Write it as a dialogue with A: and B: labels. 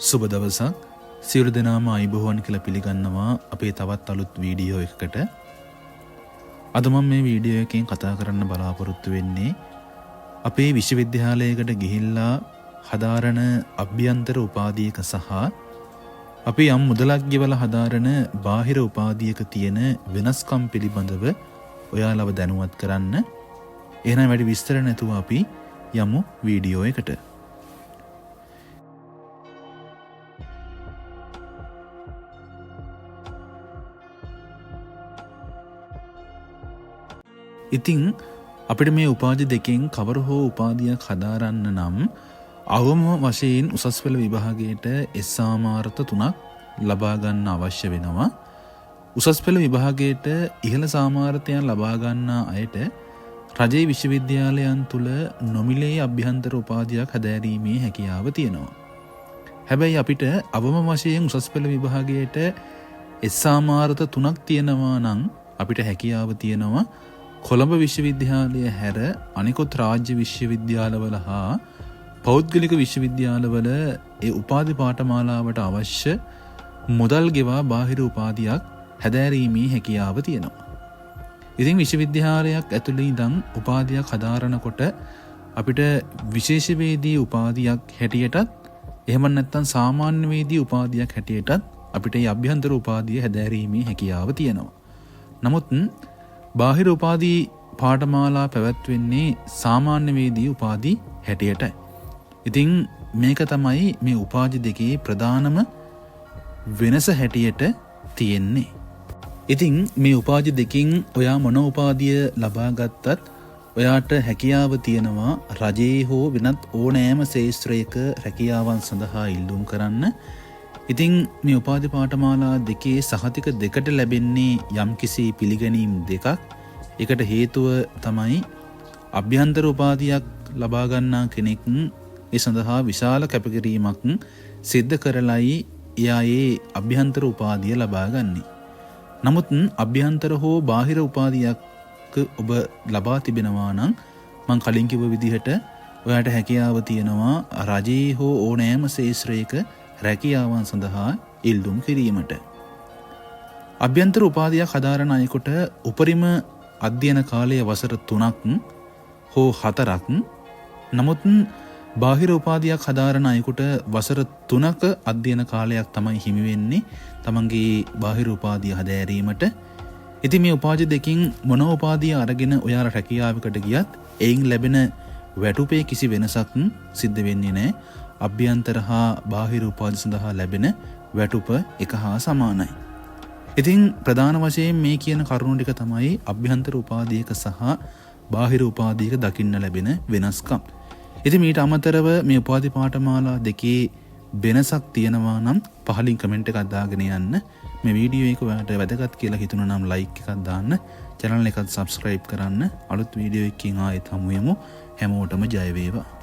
A: සුබ දවසක් සියලු දෙනාම අයිබෝවන් කියලා පිළිගන්නවා අපේ තවත් අලුත් වීඩියෝ එකකට. අද මම මේ වීඩියෝ එකෙන් කතා කරන්න බලාපොරොත්තු වෙන්නේ අපේ විශ්වවිද්‍යාලයකට ගිහිල්ලා හදාරන අභ්‍යන්තර උපාධියක සහ අපි යම් මුදලක් ගෙවලා හදාරන බාහිර උපාධියක තියෙන වෙනස්කම් පිළිබඳව ඔයාලව දැනුවත් කරන්න. එහෙනම් වැඩි විස්තර නැතුව අපි යමු වීඩියෝ එකට. ඉතින් අපිට මේ උපාධි දෙකෙන් කවර හෝ උපාධියක් හදාරන්න නම් අවම වශයෙන් උසස් පෙළ විභාගයට සාමාර්ථ 3ක් ලබා ගන්න අවශ්‍ය වෙනවා. උසස් පෙළ විභාගයට ඉහළ සාමාර්ථයන් ලබා ගන්නා අයට රජයේ විශ්වවිද්‍යාලයන් තුල නොමිලේ අභ්‍යන්තර උපාධියක් හැදෑරීමේ හැකියාව තියෙනවා. හැබැයි අපිට අවම වශයෙන් උසස් පෙළ විභාගයට සාමාර්ථ 3ක් තියෙනවා නම් අපිට හැකියාව තියෙනවා කොළඹ විශ්වවිද්‍යාලය හැර අනිකුත් රාජ්‍ය විශ්වවිද්‍යාලවල හා පෞද්ගලික විශ්වවිද්‍යාලවල ඒ උපාධි පාඨමාලාවට අවශ්‍ය මුදල් ගෙවා බාහිර උපාධියක් හැදෑරීමේ හැකියාව තියෙනවා. ඉතින් විශ්වවිද්‍යාලයක් ඇතුළේ ඉඳන් උපාධියක් හදාරනකොට අපිට විශේෂවේදී උපාධියක් හැටියටත් එහෙම නැත්නම් සාමාන්‍ය වේදී උපාධියක් හැටියටත් අපිට මේ අභ්‍යන්තර උපාධිය හැදෑරීමේ හැකියාව තියෙනවා. නමුත් බාහිර උපාධි පාඨමාලා පැවැත්වෙන්නේ සාමාන්‍ය වේදී උපාධි හැටියටයි. ඉතින් මේක තමයි මේ උපාධි දෙකේ ප්‍රධානම වෙනස හැටියට තියෙන්නේ. ඉතින් මේ උපාධි දෙකින් ඔයා මොන උපාධිය ලබා ගත්තත් ඔයාට හැකියාව තියෙනවා රජයේ හෝ වෙනත් ඕනෑම ශාස්ත්‍රයක රැකියාවන් සඳහා ඉල්ලුම් කරන්න. ඉතින් මේ උපාධි පාඨමාලා දෙකේ සහතික දෙකට ලැබෙන්නේ යම්කිසි පිළිගැනීම් දෙකක්. ඒකට හේතුව තමයි අභ්‍යන්තර උපාධියක් ලබා ගන්නා කෙනෙක් ඒ සඳහා විශාල කැපකිරීමක් සිද්ධ කරලයි එයාගේ අභ්‍යන්තර උපාධිය ලබා ගන්නේ. නමුත් අභ්‍යන්තර හෝ බාහිර උපාධියක් ඔබ ලබා තිබෙනවා නම් මම කලින් කිව්ව විදිහට ඔයාට හැකියාව තියෙනවා රජයේ හෝ ඕනෑම ශාස්ත්‍රයක රැකියාවන් සඳහා ඉල්ලුම් කිරීමට. අභ්‍යන්තර උපාධියක් හදාරන අයෙකුට උපරිම අධ්‍යයන කාලය වසර 3ක් හෝ 4ක්. නමුත් බාහිර උපාධියක් හදාරන අයෙකුට වසර 3ක අධ්‍යයන කාලයක් තමයි හිමි වෙන්නේ තමන්ගේ බාහිර උපාධිය හදාරීමට. ඉතින් මේ උපාධි දෙකින් මොන උපාධිය අරගෙන ඔයාලා රැකියාවකට ගියත් එයින් ලැබෙන වැටුපේ කිසි වෙනසක් සිද්ධ වෙන්නේ නැහැ. අභ්‍යන්තර හා බාහිර උපාධි සඳහා ලැබෙන වැටුප එක හා සමානයි. ඉතින් ප්‍රධාන වශයෙන් මේ කියන කරුණු ටික තමයි අභ්‍යන්තර උපාධියක සහ බාහිර උපාධියක දකින්න ලැබෙන වෙනස්කම්. ඉතින් මීට අමතරව මේ උපාධි පාඨමාලා දෙකේ වෙනසක් තියෙනවා නම් පහලින් කමෙන්ට් එකක් දාගෙන යන්න. මේ වීඩියෝ එක ඔයාලට වැදගත් කියලා හිතුණා නම් ලයික් එකක් දාන්න. channel එකත් subscribe කරන්න. අලුත් වීඩියෝ එකකින් ආයෙත් හමු වෙමු. හැමෝටම ජය වේවා.